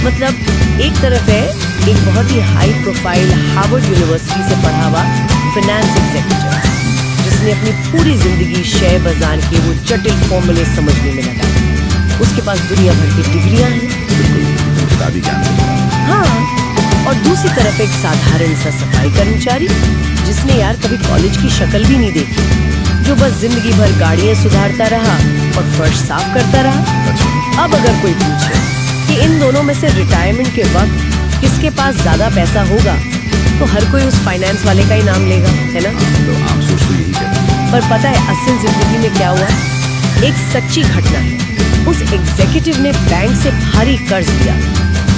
मतलब एक तरफ है एक बहुत ही हाई प्रोफाइल हार्वर्ड यूनिवर्सिटी से पढ़ा हुआ फाइनेंस एग्जीक्यूटिव जिसने अपनी पूरी जिंदगी शेयर बाजार के वो जटिल फॉर्मूले समझने में लगा। उसके पास दुनिया भर की डिग्रियां हैं, बिल्कुल किताबी ज्ञान। हाँ, और दूसरी तरफ एक साधारण सा सफाई कर्मचारी जिसने यार कभी कॉलेज की शक्ल भी नहीं देखी, जो बस जिंदगी भर गाड़ियां सुधारता रहा और फर्श साफ करता रहा। अच्छा। अब अगर कोई पूछे कि इन दोनों में से रिटायरमेंट के वक्त किसके पास ज्यादा पैसा होगा, तो हर कोई उस फाइनेंस वाले का ही नाम लेगा, है ना? तो आम सोच तो यही कहते हैं। पर पता है असल जिंदगी में क्या हुआ? एक सच्ची घटना है। उस एग्जीक्यूटिव ने बैंक से भारी कर्ज लिया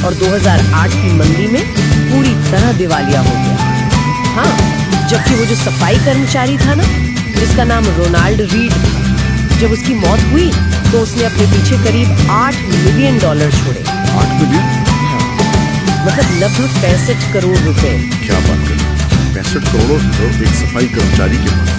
और 2008 की मंदी में पूरी तरह दिवालिया हो गया। हाँ, जबकि वो जो सफाई कर्मचारी था ना, जिसका नाम रोनाल्ड रीड था, जब उसकी मौत हुई तो उसने अपने पीछे करीब $8 मिलियन छोड़े। 8 मिलियन? हाँ, मतलब लगभग 65 करोड़ रुपए। क्या बात करें, 65 करोड़ तो एक सफाई कर्मचारी के पास।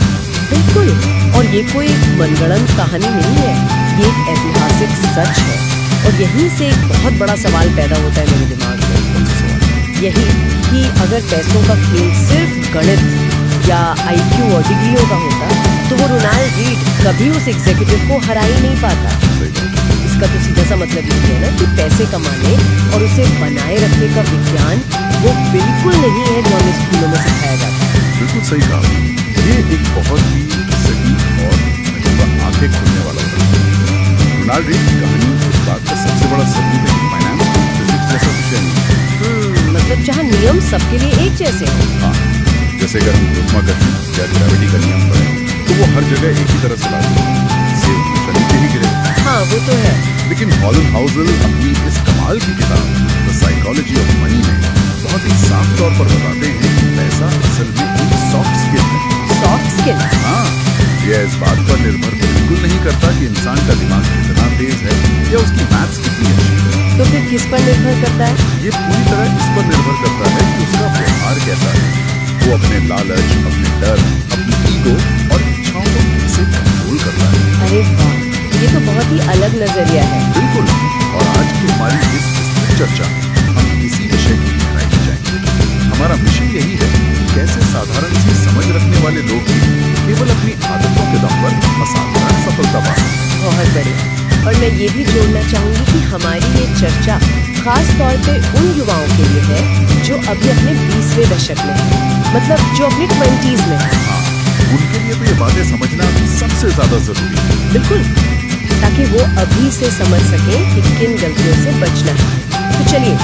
बिल्कुल, और ये कोई मनगढ़ंत कहानी नहीं है, ये एक ऐतिहासिक सच है। और यहीं से एक बहुत बड़ा सवाल पैदा होता है मेरे दिमाग में। कौन सा सवाल? यही कि अगर पैसों का खेल सिर्फ गणित या IQ और डिग्रियों का होता तो वो रोनाल्ड रीड कभी उस एग्जीक्यूटिव को हरा ही नहीं पाता। सही बात। इसका तो सीधा सा मतलब ये है ना कि पैसे कमाने और उसे बनाए रखने का विज्ञान वो बिल्कुल नहीं है जो हमें स्कूलों में सिखाया जाता है। बिल्कुल सही कहा। ये एक बहुत ही सही और मैं कहूँगा आंखें खुलने वाला उदाहरण है। रोनाल्ड रीड की कहानी इस बात का सबसे बड़ा सबूत है कि फाइनेंस को फिजिक्स जैसा विषय नहीं। मतलब जहाँ नियम सबके लिए एक जैसे हो। हाँ, जैसे अगर हम गुरुत्वाकर्षण या ग्रेविटी का नियम पढ़ें तो वो हर जगह एक ही तरह से लागू है, इससे हमेशा नीचे ही गिरेगा। हाँ, वो तो है। लेकिन हॉलन हाउसल अपनी इस कमाल की किताब द साइकोलॉजी ऑफ मनी में बहुत ही साफ तौर पर बताते हैं कि पैसा असल में एक सॉफ्ट स्किल है। Soft skill? हाँ, यह इस बात पर निर्भर बिल्कुल नहीं करता कि इंसान का दिमाग कितना तेज है या उसकी मैथ्स कितनी अच्छी है। तो फिर किस पर निर्भर करता है? ये पूरी तरह इस पर निर्भर करता है कि उसका व्यवहार कैसा है। वो अपने लालच, अपने डर, अपनी ईगो और इच्छाओं को कैसे कंट्रोल करता है। अरे वाह, ये तो बहुत ही अलग नजरिया है। बिल्कुल। और आज की हमारी इस विस्तृत चर्चा में हम इसी विषय की गहराई में जाएंगे। हमारा मिशन यही है कि कैसे साधारण सी समझ रखने वाले लोग भी केवल अपनी आदतों के दम पर असाधारण सफलता पा सकते। बहुत बढ़िया। और मैं ये भी जोड़ना चाहूंगी कि हमारी ये चर्चा खास तौर पे उन युवाओं के लिए है जो अभी अपने 20वें दशक में है, मतलब जो अपनी 20s में है। हाँ, उनके लिए तो ये बातें समझना सबसे ज्यादा जरूरी है। बिल्कुल, ताकि वो अभी से समझ सके कि किन गलतियों से बचना है। तो चलिए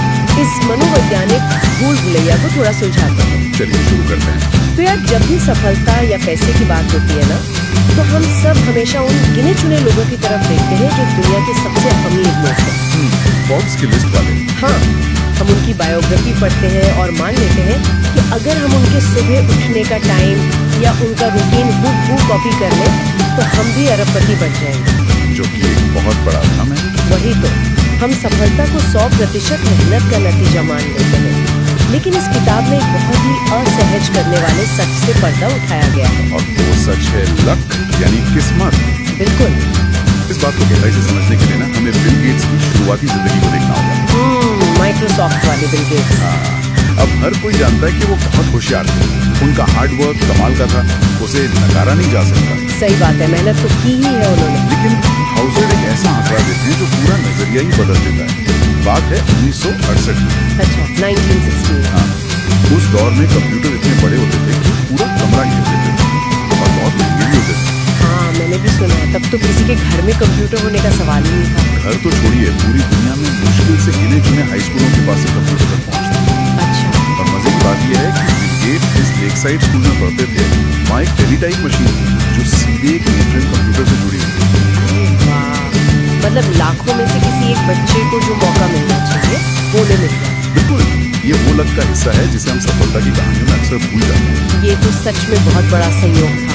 इस मनोवैज्ञानिक भूल भुलैया को थोड़ा सुलझाते हैं। चलिए शुरू करते हैं। तो यार, जब भी सफलता या पैसे की बात होती है ना, तो हम सब हमेशा उन गिने चुने लोगों की तरफ देखते हैं जो दुनिया के सबसे अमीर लोग हैं। फोर्ब्स की लिस्ट वाले। हाँ, हम उनकी बायोग्राफी पढ़ते हैं और मान लेते हैं कि अगर हम उनके सुबह उठने का टाइम या उनका रूटीन हूबहू कॉपी कर लें तो हम भी अरबपति बन जाएंगे, जो कि एक बहुत बड़ा भ्रम है। वही तो, हम सफलता को 100% मेहनत का नतीजा मान लेते हैं। लेकिन इस किताब में एक बहुत ही असहज करने वाले सच से पर्दा उठाया गया है। और वो सच है लक, यानी किस्मत। बिल्कुल। इस बात को गहराई से समझने के लिए ना हमें बिल गेट्स की शुरुआती जिंदगी को देखना होगा। माइक्रोसॉफ्ट वाले बिल गेट्स। अब हर कोई जानता है कि वो बहुत होशियार थे। उनका हार्डवर्क कमाल का था, उसे नकारा नहीं जा सकता। सही बात है, मेहनत तो की ही है उन्होंने। लेकिन हाउसेड एक ऐसा आंकड़ा देते हैं जो पूरा नजरिया ही बदल देता है। बात है 1968 की। अच्छा, 1960। हाँ, उस दौर में कंप्यूटर इतने बड़े होते थे कि पूरा कमरा घेर देते थे और बहुत महंगे भी होते थे। हाँ, मैंने भी सुना है। तब तो किसी के घर में कंप्यूटर होने का सवाल ही नहीं था। घर तो छोड़िए, पूरी दुनिया में मुश्किल से गिने चुने हाई स्कूलों के पास ही कंप्यूटर तक पहुंचते थे। अच्छा। और मजे की बात यह है कि बिल गेट्स जिस लेकसाइड स्कूल में पढ़ते थे, वहाँ एक टेलीटाइप मशीन थी जो सीधे एक मेनफ्रेम कंप्यूटर से जुड़ी हुई थी। अरे वाह, मतलब लाखों में से किसी एक बच्चे को जो मौका मिलना चाहिए वो उन्हें मिल गया। बिल्कुल, ये वो लक का हिस्सा है जिसे हम सफलता की कहानियों में अक्सर भूल जाते हैं। ये तो सच में बहुत बड़ा संयोग था।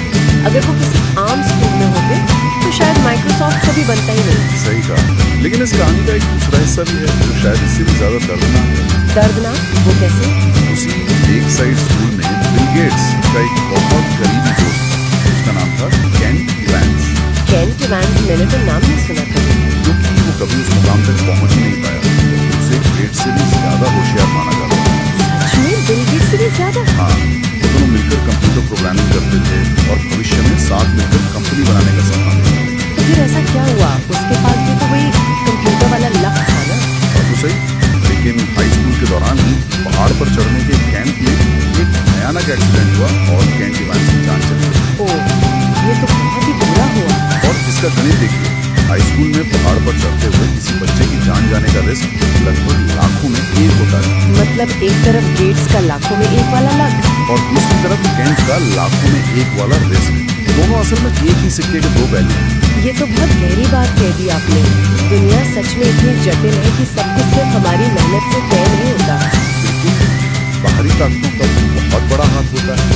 अगर वो किसी आम स्कूल में होते तो शायद माइक्रोसॉफ्ट कभी बनता ही नहीं। सही कहा। लेकिन इस कहानी का एक दूसरा हिस्सा भी है जो शायद इससे भी ज्यादा दर्दनाक है। दर्दनाक? वो कैसे? उसी लेकसाइड स्कूल में बिल गेट्स का एक बहुत करीबी दोस्त था, उसका नाम था केंट इवांस। Kent Evans? मैंने तो नाम नहीं सुना कभी। क्योंकि वो कभी उस मुकाम तक पहुंच ही नहीं पाया। उसे गेट्स से पर चढ़ते हुए किसी बच्चे की जान जाने का रिस्क लगभग लाखों में एक होता है, मतलब एक तरफ गेट्स का लाखों में एक वाला लक और दूसरी तरफ केंट का लाखों में एक वाला रिस्क। दोनों असल में एक ही सिक्के के दो पहलू हैं। ये तो बहुत गहरी बात कह दी आपने। दुनिया सच में इतनी जटिल है कि सब कुछ सिर्फ हमारी मेहनत से तय नहीं होता। बिल्कुल, बाहरी ताकतों का बहुत बड़ा हाथ होता है।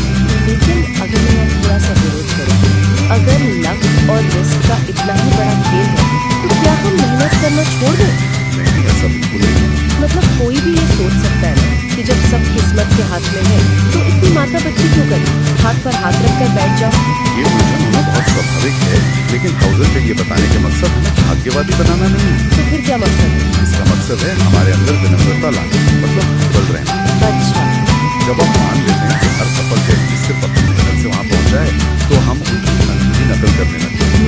लेकिन अगर मैं यहाँ थोड़ा सा विरोध करूँ, अगर लक और रिस्क का इतना ही बड़ा खेल है तो क्या हम मेहनत करना छोड़ दें? नहीं, ऐसा बिल्कुल नहीं है। मतलब कोई भी ये सोच सकता है ना कि जब सब किस्मत के हाथ में है तो इतनी माता बच्ची क्यों करें, हाथ पर हाथ रखकर बैठ जाओ। ये उलझन होना बहुत स्वाभाविक है, लेकिन हाउजर का ये बताने के मकसद हमें भाग्यवादी बनाना नहीं है। तो फिर क्या मकसद है? इसका मकसद है हमारे अंदर विनम्रता लाना, मतलब हम्बल रहना। अच्छा, जब हम मान लेते हैं कि हर सफल व्यक्ति सिर्फ अपनी मेहनत से वहाँ पहुँचा है, तो हम उनकी अंधी नकल करने लगते हैं।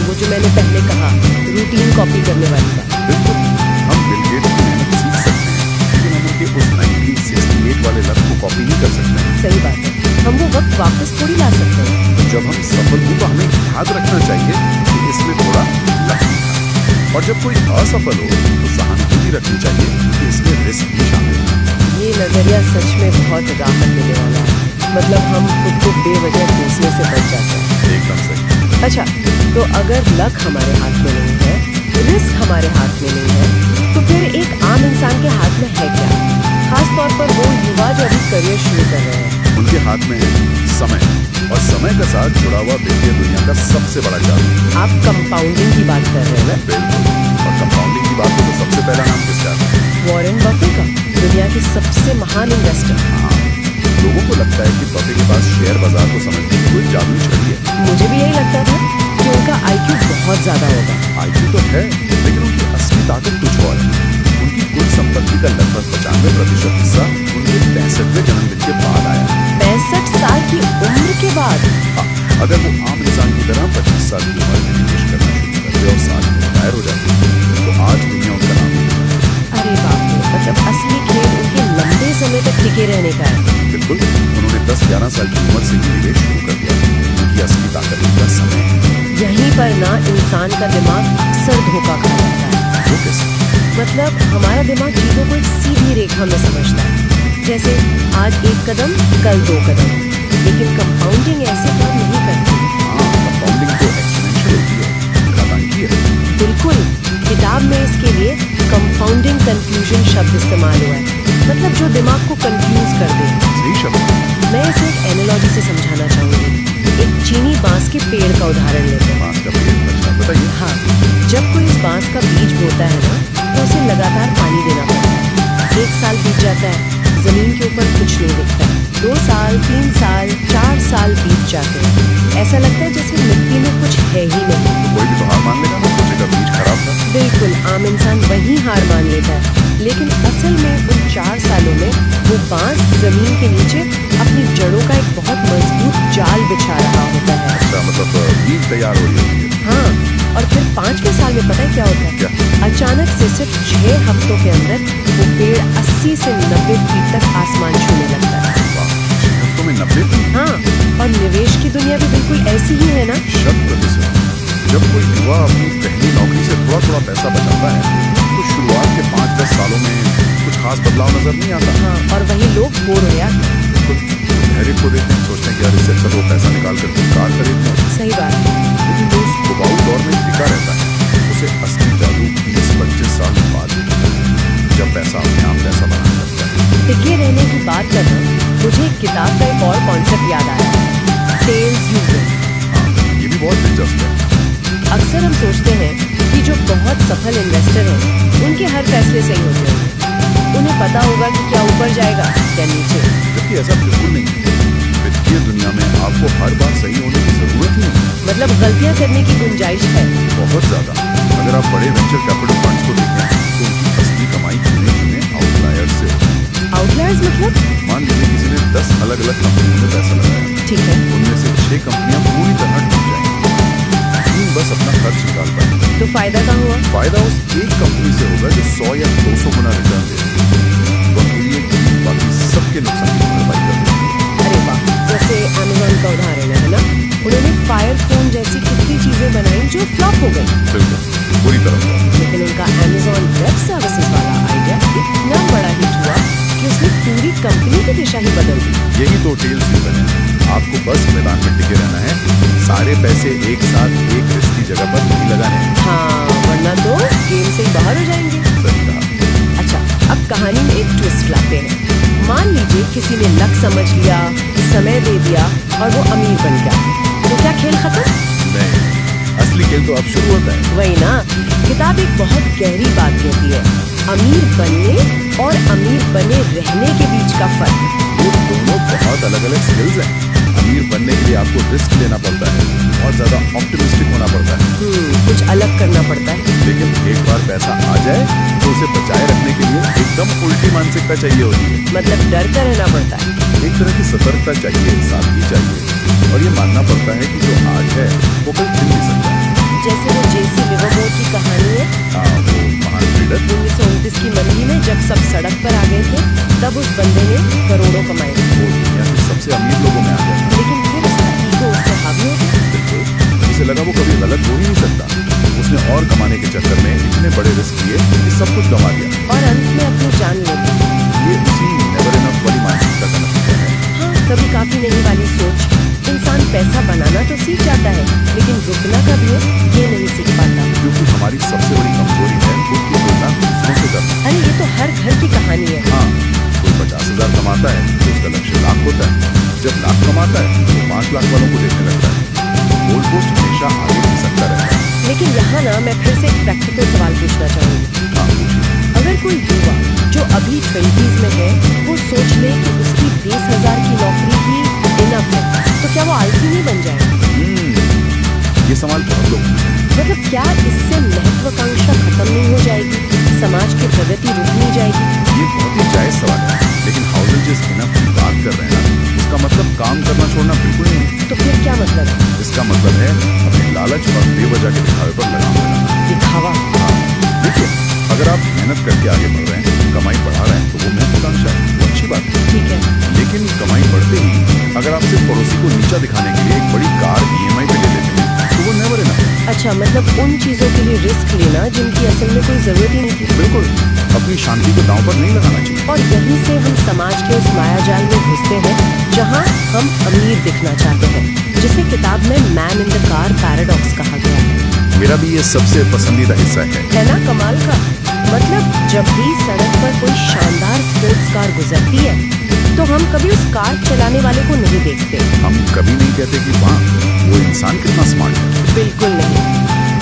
वो जो मैंने पहले कहा, रूटीन कॉपी करने वाली बात। बिल्कुल, हम बिल गेट्स की मेहनत सीख सकते हैं, लेकिन हम उनके उस 1968 वाले लक्ष्य को कॉपी नहीं कर सकते हैं। सही बात है, हम वो वक्त वापस थोड़ी ला सकते हैं। तो जब हम सफल हों तो हमें याद रखना चाहिए कि इसमें थोड़ा लक भी था, और जब कोई असफल हो तो सहानुभूति रखनी चाहिए कि इसमें रिस्क भी शामिल है। ये नजरिया सच में बहुत राहत देने वाला है। मतलब हम खुद को बेवजह कोसने से बच जाते हैं। एकदम सही। अच्छा, तो अगर लक हमारे हाथ में नहीं है, रिस्क हमारे हाथ में नहीं है, तो फिर एक आम इंसान के हाथ में है क्या? खास तौर पर वो युवा जो अभी करियर शुरू कर रहे हैं। उनके हाथ में है समय, और समय के साथ जुड़ा हुआ वित्तीय दुनिया का सबसे बड़ा जाल। आप कंपाउंडिंग की बात कर रहे हैं ना? बिल्कुल, और कंपाउंडिंग की बात हो तो सबसे पहला नाम किसका आता है? वॉरेन बफे का, दुनिया के सबसे महान इन्वेस्टर। हाँ, लोगों को लगता है कि बफे के पास शेयर बाजार को समझने की कोई जादुई छड़ी है। मुझे भी यही लगता था कि उनका IQ बहुत ज्यादा होगा। IQ तो है, लेकिन उनकी असली ताकत कुछ और है। उनकी कुल संपत्ति का लगभग 95% हिस्सा उनके 65वें जन्मदिन के बाद आया। 65 साल की उम्र के बाद? हाँ, अगर वो आम इंसान की तरह 25 साल की उम्र में निवेश करना शुरू करते और साथ में रिटायर हो जाते, तो आज दुनिया उनका नाम नहीं करती। अरे बाप रे, मतलब असली खेल उनके लंबे समय तक टिके रहने का है। बिल्कुल, उन्होंने 10-11 साल की उम्र से ही निवेश शुरू कर दिया। उनकी असली ताकत उनका समय है। यहीं पर ना इंसान का दिमाग अक्सर धोखा खा जाता है। वो कैसे? मतलब हमारा दिमाग चीजों को एक सीधी रेखा में समझता है, जैसे आज एक कदम कल 2 कदम। लेकिन कंपाउंडिंग ऐसे काम नहीं करती। हाँ, कंपाउंडिंग तो एक्सपोनेंशियल होती है, घातांकीय है। बिल्कुल, किताब में इसके लिए कंपाउंडिंग कंफ्यूजन शब्द इस्तेमाल हुआ है, मतलब जो दिमाग को कंफ्यूज कर दे। सही शब्द। मैं इसे एक एनालॉजी से समझाना चाहूंगी। एक चीनी बांस के पेड़ का उदाहरण लेते हैं। बांस का पेड़, अच्छा बताइए। हाँ, जब कोई इस बांस का बीज बोता है ना, तो उसे लगातार पानी देना पड़ता है। 1 साल बीत जाता है, जमीन के ऊपर कुछ नहीं दिखता। 2 साल, 3 साल, 4 साल बीत जाते हैं। ऐसा लगता है जैसे मिट्टी में कुछ है ही नहीं। कोई भी तो हार मान लेगा ना, सोचेगा बीज खराब था। बिल्कुल, आम इंसान वही हार मान लेता है। लेकिन असल में उन 4 सालों में वो बांस जमीन के नीचे अपनी जड़ों का एक बहुत मजबूत जाल बिछा रहा होता है। अच्छा, मतलब बीज तैयार हो रही होती है। हाँ, और फिर 5वें साल में पता है क्या होता है? क्या? अचानक से सिर्फ 6 हफ्तों के अंदर वो पेड़ 80 से 90 फीट तक आसमान छूने लगता है। वाह, 6 हफ्तों में 90 फीट। हाँ, और निवेश की दुनिया भी बिल्कुल ऐसी ही है ना? 100%। जब कोई युवा अपनी पहली नौकरी से थोड़ा पैसा बचाता है, तो शुरुआत के 5-10 सालों में कुछ खास बदलाव नजर नहीं आता। हाँ, और वही लोग बोर हो जाते हैं। धैर्य को देखते हैं, सोचते हैं कि यार इससे अच्छा तो पैसा निकाल कर कार खरीदना। सही बात है। लेकिन जो उस उबाऊ दौर में टिका रहता है, उसे असली जादू 20-25 साल बाद मिलता है, जब पैसा अपने आप पैसा बनाने लगता है। टिके रहने की बात करना, मुझे एक किताब का एक और कॉन्सेप्ट याद आया, टेल्स यू विल। हाँ, ये भी बहुत दिलचस्प है। अक्सर हम सोचते हैं कि जो बहुत सफल इन्वेस्टर हैं, उनके हर फैसले सही होते हैं। उन्हें पता होगा कि क्या ऊपर जाएगा या नीचे। जबकि ऐसा बिल्कुल नहीं है। वित्तीय दुनिया में आपको हर बार सही होने की जरूरत ही नहीं। मतलब गलतियां करने की गुंजाइश है। बहुत ज्यादा। अगर आप बड़े वेंचर कैपिटल फंड्स को देखें, तो उनकी असली कमाई चुने आउटलायर्स से होती है। आउटलायर्स मतलब? मान लीजिए किसी ने 10 अलग-अलग कंपनियों में पैसा लगाया। ठीक है। उनमें से 6 कंपनियां पूरी तरह डूब जाएंगी, 3 बस अपना खर्च निकाल पाएंगे। तो फायदा कहाँ हुआ? फायदा उस एक कंपनी से होगा जो 100 या 200 गुना रिटर्न दे रही है। वो अकेली एक कंपनी बाकी सबके नुकसान की भरपाई कर देती है। अरे वाह, जैसे अमेज़न का उदाहरण है ना, उन्होंने फायर फोन जैसी कितनी चीजें बनाई जो फ्लॉप हो गई, बिल्कुल पूरी तरह से। लेकिन उनका अमेज़न वेब सर्विसेज वाला आइडिया इतना बड़ा हिट हुआ कि उसने पूरी कंपनी की दिशा ही बदल दी। यही तो टेल सीजन है। आपको बस मैदान में टिके रहना है, सारे पैसे एक साथ एक रिस्की जगह पर नहीं लगाने हैं। हाँ, वरना तो गेम से ही बाहर हो जाएंगे। सही कहा। अच्छा, अब कहानी में एक ट्विस्ट लाते हैं। मान लीजिए किसी ने लक समझ लिया, समय दे दिया और वो अमीर बन गया, तो क्या खेल खत्म? नहीं, असली खेल तो अब शुरू होता है। वही ना, किताब एक बहुत गहरी बात कहती है, अमीर बनने और अमीर बने रहने के बीच का फर्क। ये दोनों बहुत अलग अलग स्किल्स हैं। अमीर बनने के लिए आपको रिस्क लेना पड़ता है और ज्यादा ऑप्टिमिस्टिक होना पड़ता है। कुछ अलग करना पड़ता है। लेकिन एक बार पैसा आ जाए तो उसे बचाए रखने के लिए एकदम उल्टी मानसिकता चाहिए होती है। मतलब डर कर रहना पड़ता है। एक तरह की सतर्कता चाहिए, सादगी चाहिए और ये मानना पड़ता है कि जो आज है वो कल छिन भी सकता है। जैसे वो जेसी लिवरमोर की कहानी है। हाँ, वो महान लीडर 1929 की मंदी में जब सब सड़क पर आ गए थे, तब उस बंदे ने करोड़ों कमाए, वो दुनिया के सबसे अमीर लोगों में आ गया। लेकिन फिर उसका ईगो उस पर हावी हो गया। बिल्कुल, उसे लगा वो कभी गलत हो ही नहीं सकता। उसने और कमाने के चक्कर में इतने बड़े रिस्क लिए कि सब कुछ गंवा दिया और अंत में अपनी जान ले ली। ये उसी नेवर इनफ वाली मानसिकता का नतीजा है। हाँ, कभी काफी नहीं वाली सोच। इंसान पैसा बनाना तो सीख जाता है, लेकिन रुकना कब है ये नहीं सीख पाता। क्योंकि हमारी सबसे बड़ी कमजोरी है खुद की तुलना दूसरों से करना। अरे ये तो हर घर की कहानी है। हाँ, कोई 50,000 कमाता है तो उसका लक्ष्य लाख होता है। जब लाख कमाता है तो 5 लाख वालों को देखने लगता है। गोल पोस्ट हमेशा आगे खिसकता रहता है। लेकिन यहाँ ना मैं फिर से एक प्रैक्टिकल सवाल पूछना चाहूंगी। हाँ, पूछिए। अगर कोई युवा जो अभी 20s में है, वो सोच ले कि उसकी 20,000 की नौकरी ही इनफ है, तो क्या वो आलसी नहीं बन जाएगा? ये सवाल बहुत लोग पूछते हैं। मतलब क्या इससे महत्वाकांक्षा खत्म नहीं हो जाएगी, समाज की प्रगति रुक नहीं जाएगी? ये बहुत ही जायज सवाल है, लेकिन हाउस जिस इनफ की बात कर रहे हैं ना, उसका मतलब काम करना छोड़ना बिल्कुल नहीं है। तो फिर क्या मतलब है? इसका मतलब है अपने लालच और बेवजह के दिखावे पर लगाम लगाना। दिखावा? हाँ, देखिए, अगर आप मेहनत करके आगे बढ़ रहे हैं, कमाई बढ़ा रहे हैं, तो वो महत्वाकांक्षा है, वो अच्छी बात है। ठीक है, लेकिन कमाई बढ़ते ही अगर आप सिर्फ पड़ोसी को नीचा दिखाने के लिए एक बड़ी कार EMI पे ले लेते हैं, तो वो नेवर इनफ है। अच्छा, मतलब उन चीजों के लिए रिस्क लेना जिनकी असल में कोई जरूरत ही नहीं थी। बिल्कुल, अपनी शांति को दांव पर नहीं लगाना चाहिए। और यहीं से हम समाज के उस मायाजाल में घुसते हैं जहां हम अमीर दिखना चाहते हैं, जिसे किताब में man in the car paradox कहा गया है। मेरा भी ये सबसे पसंदीदा हिस्सा है ना कमाल का? मतलब जब भी सड़क पर कोई शानदार स्पोर्ट्स कार गुजरती है, तो हम कभी उस कार चलाने वाले को नहीं देखते। हम कभी नहीं कहते कि वाह, वो इंसान कितना स्मार्ट है। बिल्कुल नहीं,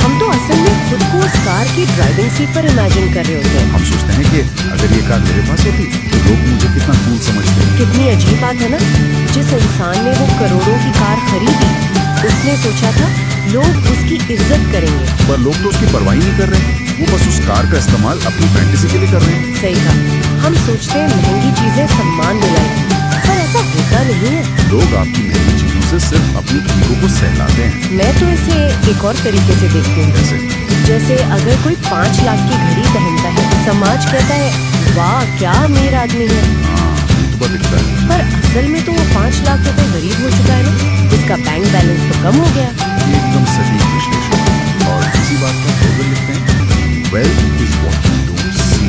हम तो असल में खुद को उस कार की ड्राइविंग सीट पर इमेजिन कर रहे होते हैं। हम सोचते हैं कि अगर ये कार मेरे पास होती तो लोग मुझे कितना कूल समझते। कितनी अजीब बात है ना? जिस इंसान ने वो करोड़ों की कार खरीदी, उसने सोचा था लोग उसकी इज्जत करेंगे, पर लोग तो उसकी परवाह ही नहीं कर रहे। वो बस उस कार का इस्तेमाल अपनी फैंटेसी के लिए कर रहे हैं। सही कहा, हम सोचते हैं महंगी चीजें सम्मान दिलाएंगी, पर ऐसा होता नहीं है। लोग आपकी महंगी चीजों से सिर्फ अपनी ईगो को सहलाते हैं। मैं तो इसे एक और तरीके से देखती हूँ। जैसे अगर कोई 5 लाख की घड़ी पहनता है, समाज कहता है वाह क्या अमीर आदमी है। हाँ, रुतबा दिखता है। पर असल में तो वो 5 लाख रुपए गरीब हो चुका है ना, उसका बैंक बैलेंस तो कम हो गया। ये एकदम सटीक विश्लेषण है। और इसी बात पर गौगल लिखते हैं, wealth is what you don't see.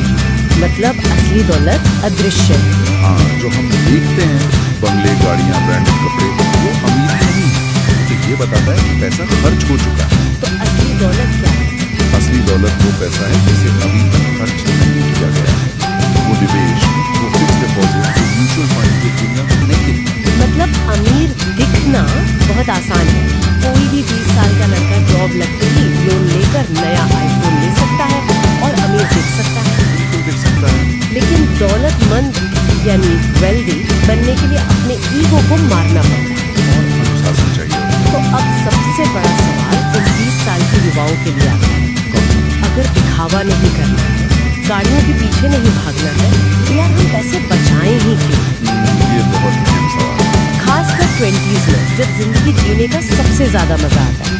मतलब असली दौलत अदृश्य है। हाँ, जो हम देखते हैं, बंगले, गाड़ियाँ, ब्रांडेड कपड़े, वो अमीरी नहीं है। तो ये बताता है कि पैसा खर्च हो चुका है। तो असली दौलत क्या है? असली दौलत वो पैसा है जिसे अभी तक खर्च नहीं किया गया है। वो निवेश, वो फिक्स डिपॉजिट, वो म्यूचुअल फंड जो दुनिया को नहीं दिखता। मतलब अमीर दिखना बहुत आसान है। कोई भी 20 साल का लड़का जॉब लगते ही लोन लेकर नया आईफोन ले सकता है और अमीर दिख सकता है। बिल्कुल दिख सकता है। लेकिन दौलतमंद यानी वेल्दी बनने के लिए अपने ईगो को मारना पड़ता है और अनुशासन चाहिए। तो अब सबसे बड़ा सवाल इन 20 साल के युवाओं के लिए आता है। अगर दिखावा नहीं करना है, गाड़ियों के पीछे नहीं भागना है, तो यार हम पैसे बचाएं ही क्यों? ये बहुत अहम सवाल है। खासकर 20s में जब जिंदगी जीने का सबसे ज्यादा मजा आता है,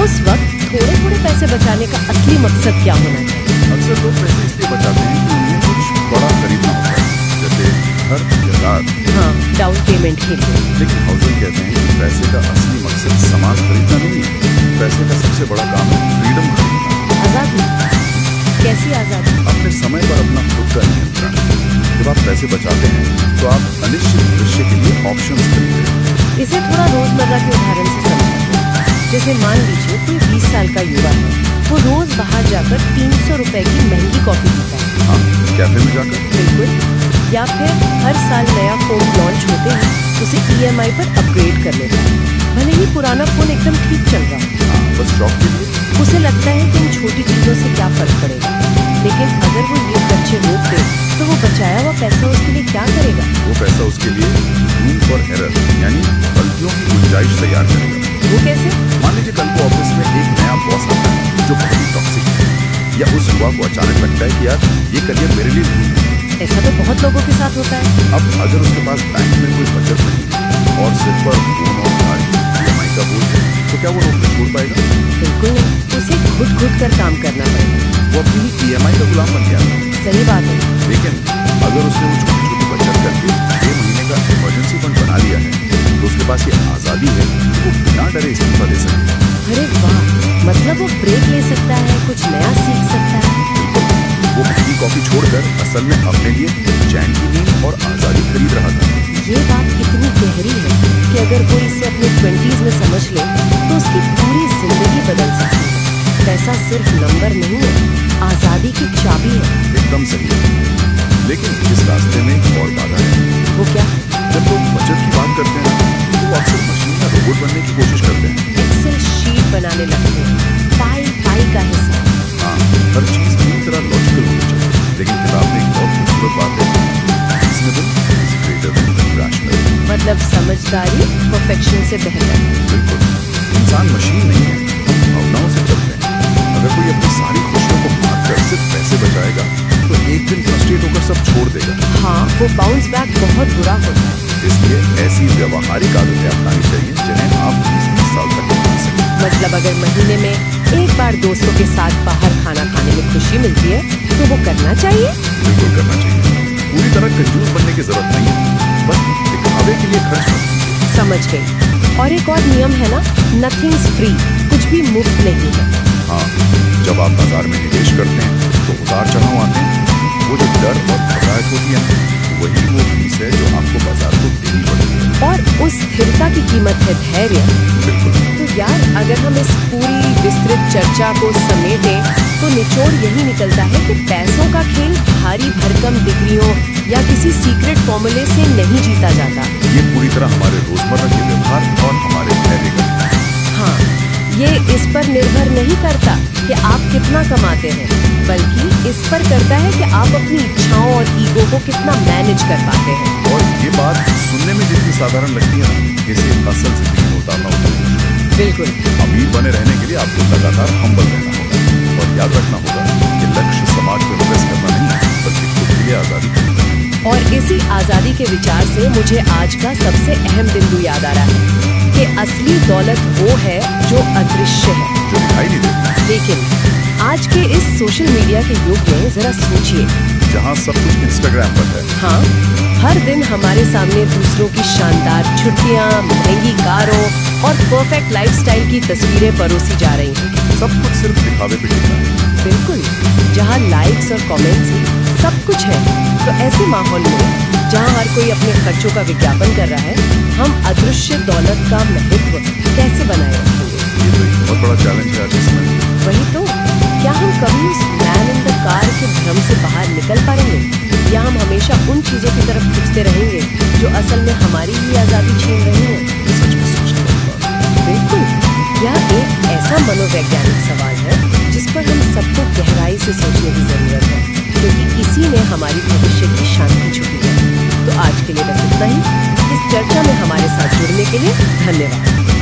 उस वक्त थोड़े थोड़े पैसे बचाने का असली मकसद क्या होना चाहिए? अक्सर लोग पैसे इसलिए बचाते हैं कि उन्हें कुछ बड़ा खरीदना होता है, जैसे घर या साथ। हाँ, डाउन पेमेंट के लिए। लेकिन हाउसर कहते हैं कि पैसे का असली मकसद सामान खरीदना नहीं है, पैसे का सबसे बड़ा काम है फ्रीडम खरीदना। आजादी? कैसी आजादी? अपने समय पर अपना खुद का नियंत्रण। जब आप पैसे बचाते हैं तो आप अनिश्चित भविष्य के लिए ऑप्शंस खरीदते हैं। इसे थोड़ा रोजमर्रा के उदाहरण से समझें। जैसे मान लीजिए कोई 20 साल का युवा है, वो रोज बाहर जाकर 300 रुपए की महंगी कॉफी पीता है। हाँ, कैफे में जाकर। बिल्कुल। या फिर हर साल नया फोन लॉन्च होते ही उसे EMI पर अपग्रेड कर लेता है, भले ही पुराना फोन एकदम ठीक चल रहा हो। हाँ, बस शौक के लिए। उसे लगता है कि इन छोटी चीजों से क्या फर्क पड़ेगा, लेकिन अगर वो ये खर्चे रोक दे तो वो बचाया हुआ पैसा उसके लिए क्या करेगा? वो पैसा उसके लिए रूम फॉर एरर यानी गलतियों की गुंजाइश तैयार करेगा। वो कैसे? मान लीजिए कल को ऑफिस में एक नया बॉस आता है जो बहुत ही टॉक्सिक है, या उस युवा को अचानक लगता है कि यार ये करियर मेरे लिए नहीं है। ऐसा तो बहुत लोगों के साथ होता है। अब अगर उसके पास बैंक में कोई बचत नहीं है और सिर पर फोन और गाड़ी EMI का बोझ है, तो क्या वो नौकरी छोड़ पाएगा? बिल्कुल नहीं, उसे घुट कर काम करना पड़ेगा। वो अपनी EMI का गुलाम बन गया। सही बात है। लेकिन अगर उसने वो छोटी छोटी बचत करके 6 महीने का इमरजेंसी फंड बना लिया है, तो उसके पास ये आजादी है कि वो बिना डरे इस्तीफा दे सके। अरे वाह, मतलब वो ब्रेक ले सकता है, कुछ नया सीख सकता है। बिल्कुल, वो महंगी कॉफी छोड़कर असल में अपने लिए चैन की नींद और आजादी खरीद रहा था। ये बात इतनी गहरी है कि अगर कोई इसे अपने 20s में समझ ले तो उसकी पूरी जिंदगी बदल सकती है। पैसा सिर्फ नंबर नहीं है, आजादी की चाबी है। एकदम सही है। लेकिन इस रास्ते में एक और बाधा है। वो क्या? जब लोग बचत की बात करते हैं तो वो अक्सर मशीन या रोबोट बनने की कोशिश करते हैं। एक्सेल शीट बनाने लगते हैं, पाई का हिस्सा। हाँ, हर चीज पूरी तरह लॉजिकल होनी चाहिए। लेकिन किताब में एक बहुत खूबसूरत बात है, reasonable is greater than rational. मतलब समझदारी परफेक्शन से बेहतर। बिल्कुल, इंसान मशीन नहीं है, हम भावनाओं से चलते हैं। अगर कोई अपनी सारी खुशियों को मारकर सिर्फ पैसे बचाएगा तो एक दिन फ्रस्ट्रेट होकर सब छोड़ देगा। हाँ, वो बाउंस बैक बहुत बुरा होता है। इसलिए ऐसी व्यवहारिक आदतें अपनानी चाहिए जिन्हें आप 20-30 साल तक अपना सकें। मतलब अगर महीने में एक बार दोस्तों के साथ बाहर खाना खाने में खुशी मिलती है तो वो करना चाहिए। बिल्कुल करना चाहिए। पूरी तरह कंजूस बनने की जरूरत नहीं है, बस दिखावे के लिए खर्च मत कीजिए। समझ गई। और एक और नियम है ना, नथिंग्स फ्री, कुछ भी मुफ्त नहीं है। हाँ, जब आप बाजार में निवेश करते हैं तो उतार चढ़ाव आते हैं। वो जो डर और घबराहट होती है ना, वही वो फीस है जो आपको बाजार को देनी पड़ती है। और उस स्थिरता की कीमत है धैर्य। बिल्कुल। तो यार, अगर हम इस पूरी विस्तृत चर्चा को समेटें तो निचोड़ यही निकलता है कि पैसों का खेल भारी भरकम डिग्रियों या किसी सीक्रेट फॉर्मूले से नहीं जीता जाता। ये पूरी तरह हमारे रोजमर्रा के व्यवहार और हमारे धैर्य का खेल है। हाँ, ये इस पर निर्भर नहीं करता कि आप कितना कमाते हैं, बल्कि इस पर करता है कि आप अपनी इच्छाओं और ईगो को कितना मैनेज कर पाते हैं। और ये बात सुनने में जितनी साधारण लगती है ना, इसे असल जिंदगी में उतारना होता है। बिल्कुल। अमीर बने रहने के लिए आपको लगातार हम्बल रहना होगा और याद रखना होगा कि लक्ष्य समाज को इम्प्रेस करना नहीं, बल्कि खुद के लिए आजादी खरीदना है। और इसी आजादी के विचार से मुझे आज का सबसे अहम बिंदु याद आ रहा है कि असली दौलत वो है जो अदृश्य है, जो दिखाई नहीं देती। लेकिन आज के इस सोशल मीडिया के युग में जरा सोचिए, जहाँ सब कुछ इंस्टाग्राम पर है। हाँ, हर दिन हमारे सामने दूसरों की शानदार छुट्टियाँ, महंगी कारों और परफेक्ट लाइफस्टाइल की तस्वीरें परोसी जा रही हैं। सब कुछ सिर्फ दिखावे पे टिका है। बिल्कुल, जहाँ लाइक्स और कमेंट्स ही सब कुछ है। तो ऐसे माहौल में जहाँ हर कोई अपने खर्चों का विज्ञापन कर रहा है, हम अदृश्य दौलत का महत्व कैसे बनाए रखेंगे? ये तो एक बहुत बड़ा चैलेंज है आज के समय में। वही तो, क्या हम कभी उस मैन इन द कार के भ्रम से बाहर निकल पाएंगे, या हम हमेशा उन चीजों की तरफ खींचते रहेंगे जो असल में हमारी ही आजादी छीन रही हैं? सच में सोचने वाली बात है। बिल्कुल, यह एक ऐसा मनोवैज्ञानिक सवाल है जिस पर हम सबको गहराई से सोचने की जरूरत है, क्योंकि इसी में हमारी भविष्य की शांति छुपी है। तो आज के लिए बस इतना ही। इस चर्चा में हमारे साथ जुड़ने के लिए धन्यवाद।